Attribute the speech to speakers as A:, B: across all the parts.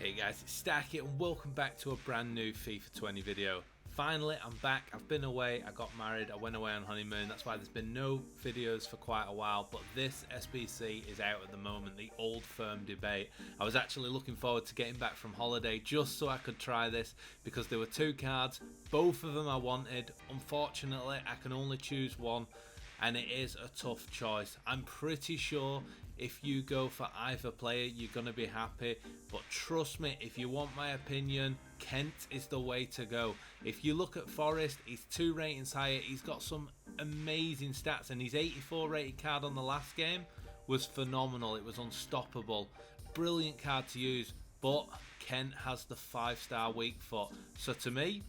A: Hey guys, it's Stacky and welcome back to a brand new FIFA 20 video. Finally, I'm back. I've been away, I got married, I went away on honeymoon, that's why there's been no videos for quite a while, but this SBC is out at the moment, the Old Firm debate. I was actually looking forward to getting back from holiday just so I could try this, because there were two cards, both of them I wanted. Unfortunately, I can only choose one, and it is a tough choice. I'm pretty sure if you go for either player, you're going to be happy, but trust me, if you want my opinion, Kent is the way to go. If you look at Forest, he's 2 ratings higher, he's got some amazing stats, and his 84 rated card on the last game was phenomenal. It was unstoppable, brilliant card to use, but Kent has the 5-star weak foot, so to me,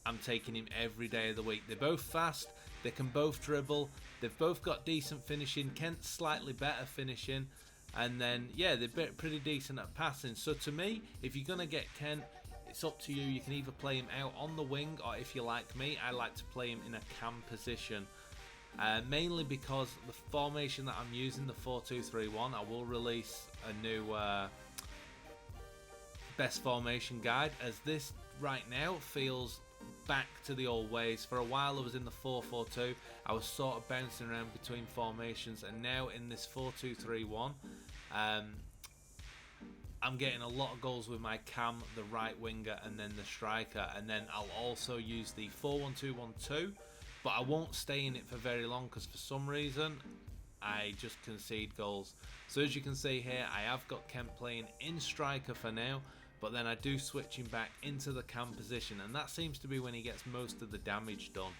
A: I'm taking him every day of the week. They're both fast, they can both dribble, they've both got decent finishing. Kent's slightly better finishing, and then yeah, they're pretty decent at passing. So to me, if you're gonna get Kent, it's up to you. You can either play him out on the wing, or if you like me, I like to play him in a cam position. Mainly because the formation that I'm using, the 4-2-3-1, I will release a new best formation guide, as this right now feels back to the old ways. For a while I was in the 4-4-2, I was sort of bouncing around between formations, and now in this 4-2-3-1 I'm getting a lot of goals with my cam, the right winger and then the striker, and then I'll also use the 4-1-2-1-2, but I won't stay in it for very long because for some reason I just concede goals. So as you can see here, I have got Kent playing in striker for now, but then I do switch him back into the cam position, and that seems to be when he gets most of the damage done.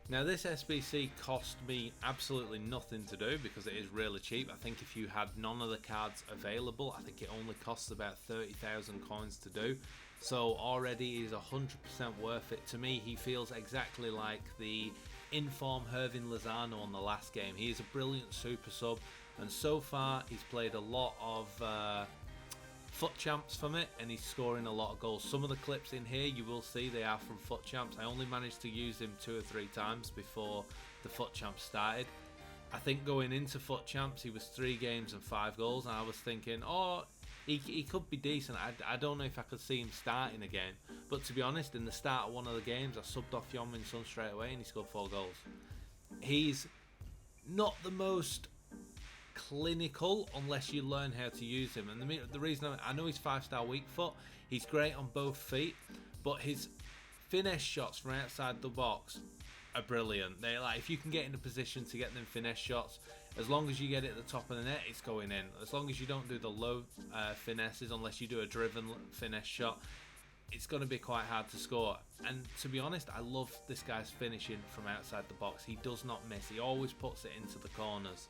A: Now this SBC cost me absolutely nothing to do because it is really cheap. I think if you had none of the cards available, I think it only costs about 30,000 coins to do. So already is 100% worth it. To me, he feels exactly like the in-form Hervin Lozano on the last game. He is a brilliant super sub, and so far he's played a lot of foot champs from it, and he's scoring a lot of goals. Some of the clips in here you will see they are from foot champs. I only managed to use him 2 or 3 times before the foot champs started. I think going into foot champs he was 3 games and 5 goals, and I was thinking, oh, he could be decent. I don't know if I could see him starting a game, but to be honest, in the start of one of the games I subbed off Heung-min Son straight away and he scored 4 goals. He's not the most clinical unless you learn how to use him, and the reason I know he's 5-star weak foot, he's great on both feet, but his finesse shots from outside the box are brilliant. They like, if you can get in a position to get them finesse shots, as long as you get it at the top of the net, it's going in. As long as you don't do the low finesses, unless you do a driven finesse shot, it's going to be quite hard to score. And to be honest, I love this guy's finishing from outside the box. He does not miss, he always puts it into the corners.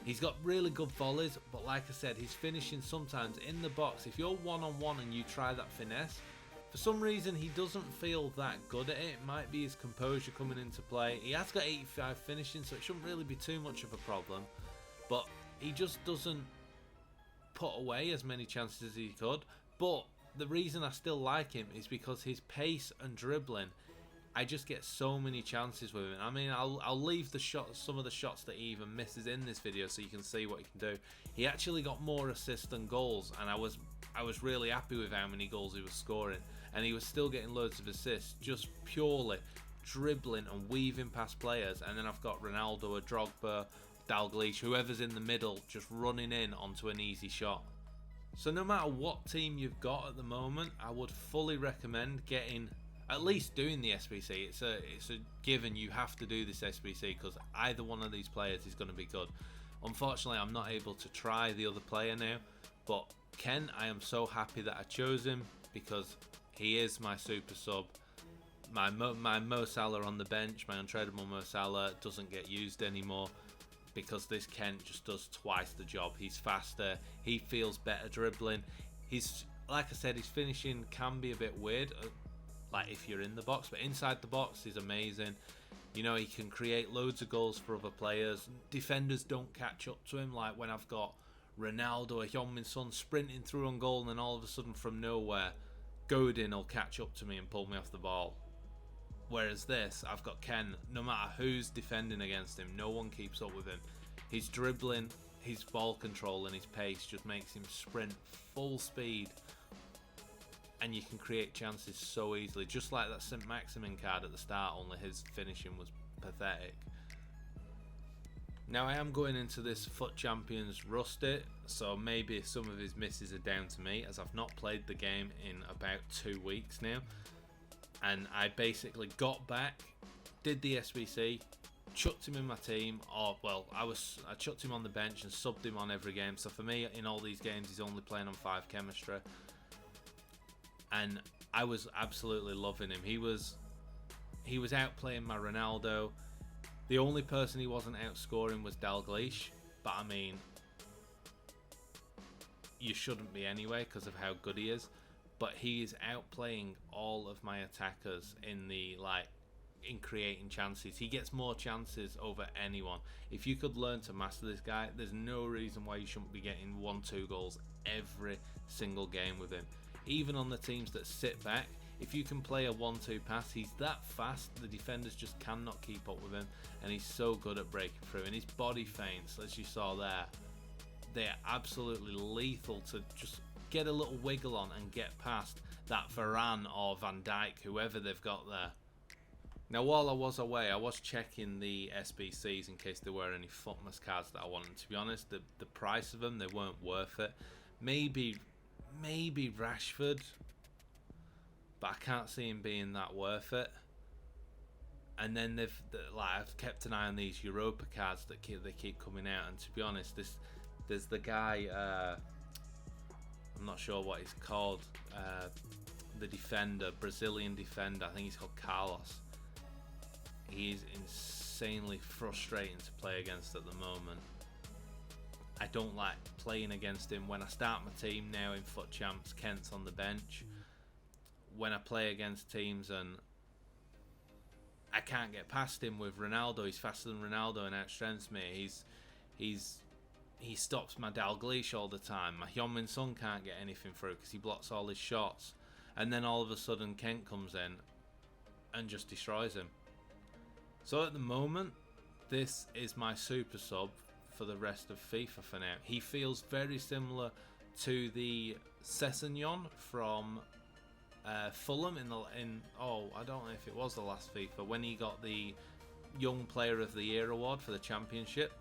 A: He's got really good volleys, but like I said, he's finishing sometimes in the box. If you're one-on-one and you try that finesse, for some reason he doesn't feel that good at it. It might be his composure coming into play. He has got 85 finishing, so it shouldn't really be too much of a problem, but he just doesn't put away as many chances as he could. But the reason I still like him is because his pace and dribbling, I just get so many chances with him. I mean, I'll leave the shots, some of the shots that he even misses in this video so you can see what he can do. He actually got more assists than goals, and I was really happy with how many goals he was scoring, and he was still getting loads of assists just purely dribbling and weaving past players. And then I've got Ronaldo, Drogba, Dalglish, whoever's in the middle, just running in onto an easy shot. So no matter what team you've got at the moment, I would fully recommend getting, at least doing the SBC. It's a given, you have to do this SBC because either one of these players is going to be good. Unfortunately, I'm not able to try the other player now, but Ken, I am so happy that I chose him because he is my super sub. My Mo Salah on the bench, my untradeable Mo Salah, doesn't get used anymore because this Kent just does twice the job. He's faster, he feels better dribbling. He's, like I said, his finishing can be a bit weird, like if you're in the box, but inside the box he's amazing. You know, he can create loads of goals for other players. Defenders don't catch up to him, like when I've got Ronaldo or Heung-min Son sprinting through on goal, and then all of a sudden from nowhere Godin will catch up to me and pull me off the ball. Whereas this, I've got Ken, no matter who's defending against him, no one keeps up with him. His dribbling his ball control and his pace just makes him sprint full speed, and you can create chances so easily, just like that St. Maximin card at the start, only his finishing was pathetic. Now I am going into this FUT Champions rusty, so maybe some of his misses are down to me, as I've not played the game in about 2 weeks now, and I basically got back, did the SBC, chucked him in my team, or well, I chucked him on the bench and subbed him on every game. So for me, in all these games, he's only playing on 5 chemistry, and I was absolutely loving him. He was outplaying my Ronaldo. The only person he wasn't outscoring was Dalglish, but I mean, you shouldn't be anyway because of how good he is. But he is outplaying all of my attackers in creating chances. He gets more chances over anyone. If you could learn to master this guy, there's no reason why you shouldn't be getting 1-2 goals every single game with him. Even on the teams that sit back, if you can play a 1-2 pass, he's that fast, the defenders just cannot keep up with him, and he's so good at breaking through. And his body feints, as you saw there, they're absolutely lethal to just get a little wiggle on and get past that Varane or Van Dijk, whoever they've got there. Now, while I was away, I was checking the SBCs in case there were any Futmas cards that I wanted. To be honest, the price of them, they weren't worth it. Maybe Rashford, but I can't see him being that worth it. And then I've kept an eye on these Europa cards that they keep coming out. And to be honest, there's the guy, I'm not sure what he's called, the defender, Brazilian defender. I think he's called Carlos. He's insanely frustrating to play against at the moment. I don't like playing against him. When I start my team now in FUT Champs, Kent's on the bench. When I play against teams and I can't get past him with Ronaldo, he's faster than Ronaldo and outstrengths me. He stops my Dalglish all the time. My Heung-min Son can't get anything through because he blocks all his shots. And then all of a sudden Kent comes in and just destroys him. So at the moment, this is my super sub for the rest of FIFA for now. He feels very similar to the Sessegnon from Fulham I don't know if it was the last FIFA, when he got the Young Player of the Year award for the Championship.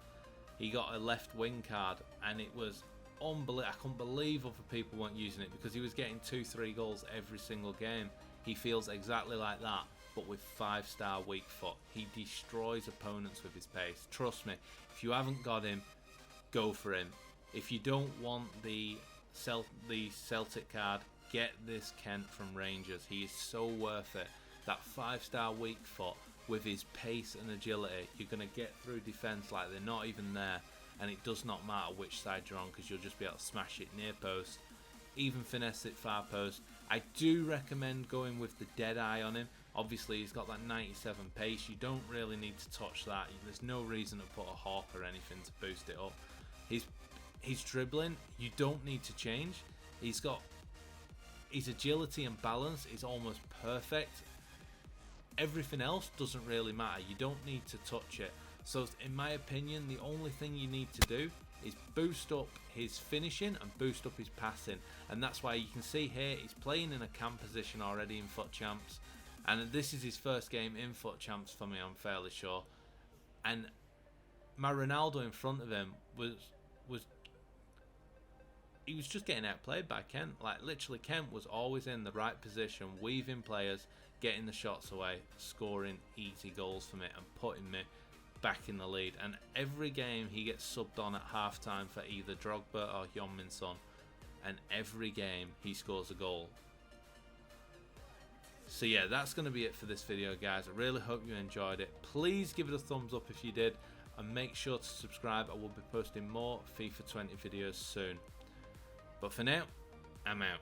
A: He got a left wing card, and it was unbelievable. I couldn't believe other people weren't using it because he was getting 2-3 goals every single game. He feels exactly like that, but with 5-star weak foot. He destroys opponents with his pace. Trust me, if you haven't got him, go for him. If you don't want the Celtic card, get this Kent from Rangers. He is so worth it. That 5-star weak foot with his pace and agility, you're going to get through defence like they're not even there, and it does not matter which side you're on because you'll just be able to smash it near post, even finesse it far post. I do recommend going with the dead eye on him. Obviously he's got that 97 pace, you don't really need to touch that. There's no reason to put a hawk or anything to boost it up. His dribbling, you don't need to change. He's got his agility and balance is almost perfect. Everything else doesn't really matter. You don't need to touch it. So in my opinion, the only thing you need to do is boost up his finishing and boost up his passing. And that's why you can see here he's playing in a cam position already in FUT Champs. And this is his first game in FUT Champs for me, I'm fairly sure. And my Ronaldo in front of him he was just getting outplayed by Kent. Like, literally, Kent was always in the right position, weaving players, getting the shots away, scoring easy goals for me, and putting me back in the lead. And every game he gets subbed on at halftime for either Drogba or Heung-min Son, and every game he scores a goal. So yeah, that's going to be it for this video, guys. I really hope you enjoyed it. Please give it a thumbs up if you did, and make sure to subscribe. I will be posting more FIFA 20 videos soon. But for now, I'm out.